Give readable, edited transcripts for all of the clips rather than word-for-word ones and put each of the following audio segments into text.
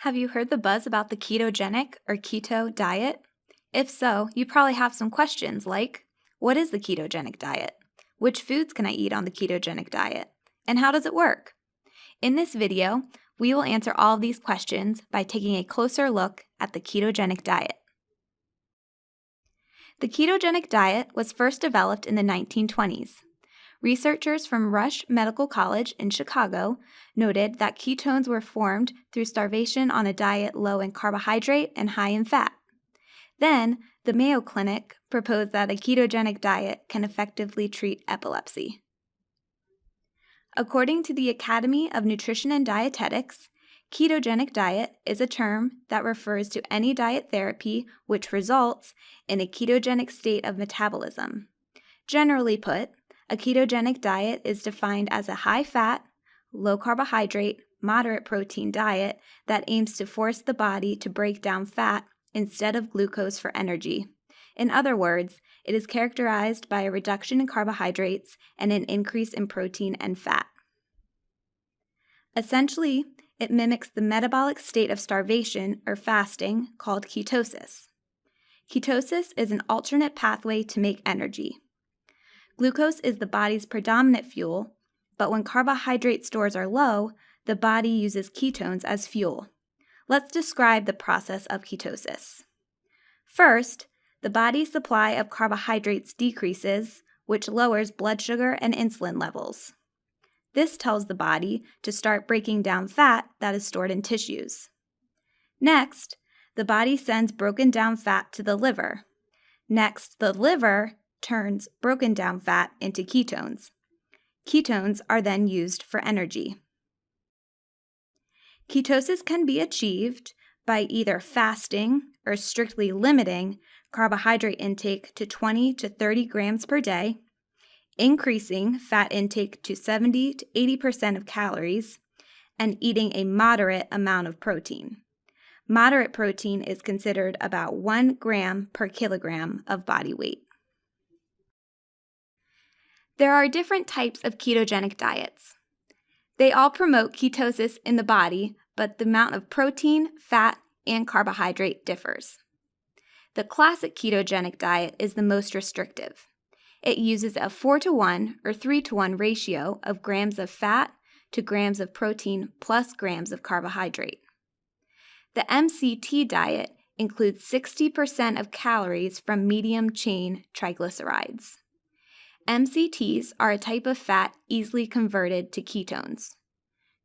Have you heard the buzz about the ketogenic or keto diet? If so, you probably have some questions like, what is the ketogenic diet? Which foods can I eat on the ketogenic diet? And how does it work? In this video, we will answer all of these questions by taking a closer look at the ketogenic diet. The ketogenic diet was first developed in the 1920s. Researchers from Rush Medical College in Chicago noted that ketones were formed through starvation on a diet low in carbohydrate and high in fat. Then, the Mayo Clinic proposed that a ketogenic diet can effectively treat epilepsy. According to the Academy of Nutrition and Dietetics, ketogenic diet is a term that refers to any diet therapy which results in a ketogenic state of metabolism. Generally put, a ketogenic diet is defined as a high-fat, low-carbohydrate, moderate protein diet that aims to force the body to break down fat instead of glucose for energy. In other words, it is characterized by a reduction in carbohydrates and an increase in protein and fat. Essentially, it mimics the metabolic state of starvation or fasting called ketosis. Ketosis is an alternate pathway to make energy. Glucose is the body's predominant fuel, but when carbohydrate stores are low, the body uses ketones as fuel. Let's describe the process of ketosis. First, the body's supply of carbohydrates decreases, which lowers blood sugar and insulin levels. This tells the body to start breaking down fat that is stored in tissues. Next, the body sends broken down fat to the liver. Next, the liver turns broken down fat into ketones. Ketones are then used for energy. Ketosis can be achieved by either fasting or strictly limiting carbohydrate intake to 20 to 30 grams per day, increasing fat intake to 70 to 80% of calories, and eating a moderate amount of protein. Moderate protein is considered about 1 gram per kilogram of body weight. There are different types of ketogenic diets. They all promote ketosis in the body, but the amount of protein, fat, and carbohydrate differs. The classic ketogenic diet is the most restrictive. It uses a 4-to-1 or 3-to-1 ratio of grams of fat to grams of protein plus grams of carbohydrate. The MCT diet includes 60% of calories from medium-chain triglycerides. MCTs are a type of fat easily converted to ketones.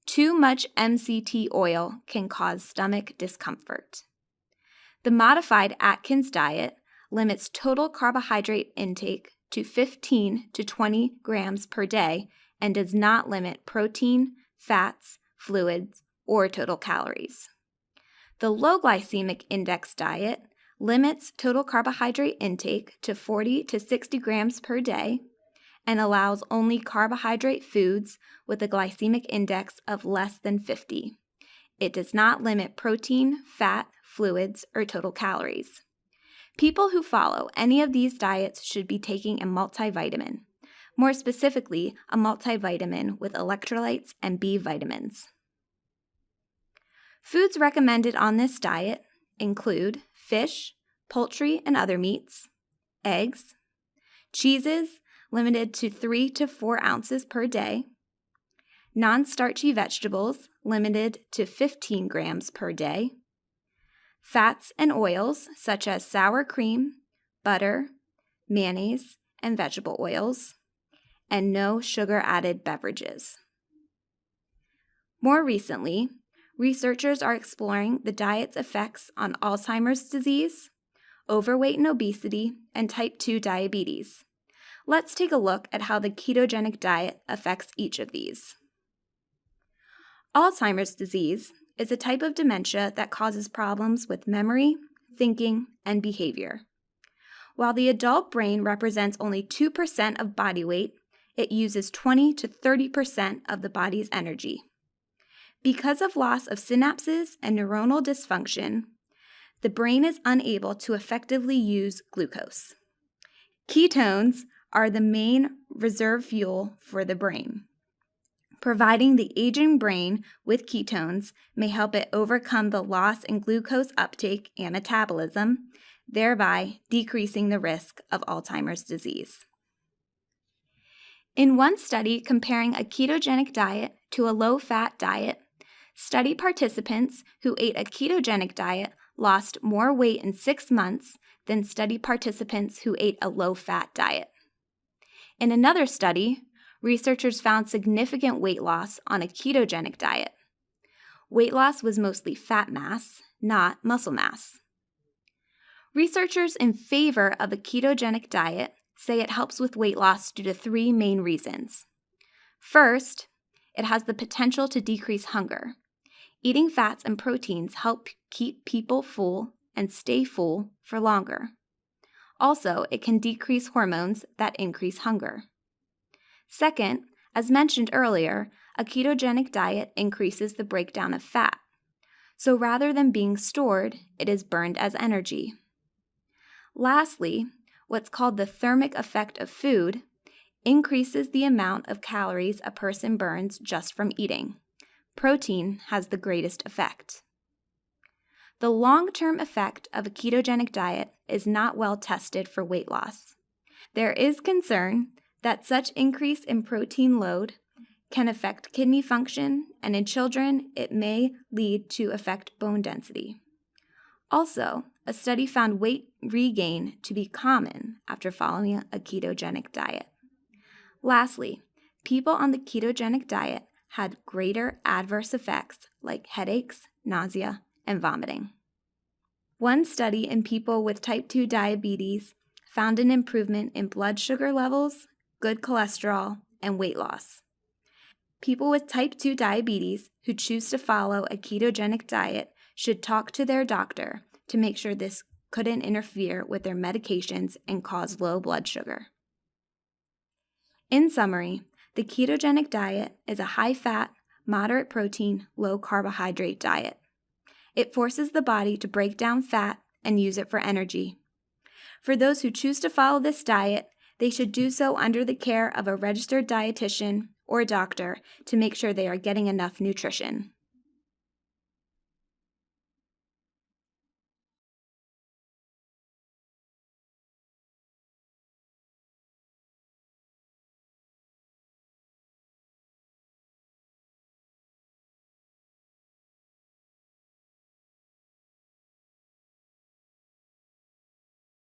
Too much MCT oil can cause stomach discomfort. The modified Atkins diet limits total carbohydrate intake to 15 to 20 grams per day and does not limit protein, fats, fluids, or total calories. The low glycemic index diet limits total carbohydrate intake to 40 to 60 grams per day and allows only carbohydrate foods with a glycemic index of less than 50. It does not limit protein, fat, fluids, or total calories. People who follow any of these diets should be taking a multivitamin, more specifically, a multivitamin with electrolytes and B vitamins. Foods recommended on this diet include fish, poultry and other meats, eggs, cheeses limited to 3 to 4 ounces per day, non-starchy vegetables limited to 15 grams per day, fats and oils such as sour cream, butter, mayonnaise, and vegetable oils, and no sugar-added beverages. More recently, researchers are exploring the diet's effects on Alzheimer's disease, overweight and obesity, and type 2 diabetes. Let's take a look at how the ketogenic diet affects each of these. Alzheimer's disease is a type of dementia that causes problems with memory, thinking, and behavior. While the adult brain represents only 2% of body weight, it uses 20 to 30% of the body's energy. Because of loss of synapses and neuronal dysfunction, the brain is unable to effectively use glucose. Ketones are the main reserve fuel for the brain. Providing the aging brain with ketones may help it overcome the loss in glucose uptake and metabolism, thereby decreasing the risk of Alzheimer's disease. In one study comparing a ketogenic diet to a low-fat diet, study participants who ate a ketogenic diet lost more weight in 6 months than study participants who ate a low-fat diet. In another study, researchers found significant weight loss on a ketogenic diet. Weight loss was mostly fat mass, not muscle mass. Researchers in favor of a ketogenic diet say it helps with weight loss due to 3 main reasons. First, it has the potential to decrease hunger. Eating fats and proteins help keep people full and stay full for longer. Also, it can decrease hormones that increase hunger. Second, as mentioned earlier, a ketogenic diet increases the breakdown of fat. So rather than being stored, it is burned as energy. Lastly, what's called the thermic effect of food increases the amount of calories a person burns just from eating. Protein has the greatest effect. The long-term effect of a ketogenic diet is not well tested for weight loss. There is concern that such increase in protein load can affect kidney function, and in children, it may lead to affect bone density. Also, a study found weight regain to be common after following a ketogenic diet. Lastly, people on the ketogenic diet had greater adverse effects like headaches, nausea, and vomiting. One study in people with type 2 diabetes found an improvement in blood sugar levels, good cholesterol, and weight loss. People with type 2 diabetes who choose to follow a ketogenic diet should talk to their doctor to make sure this couldn't interfere with their medications and cause low blood sugar. In summary, the ketogenic diet is a high-fat, moderate protein, low carbohydrate diet. It forces the body to break down fat and use it for energy. For those who choose to follow this diet, they should do so under the care of a registered dietitian or doctor to make sure they are getting enough nutrition.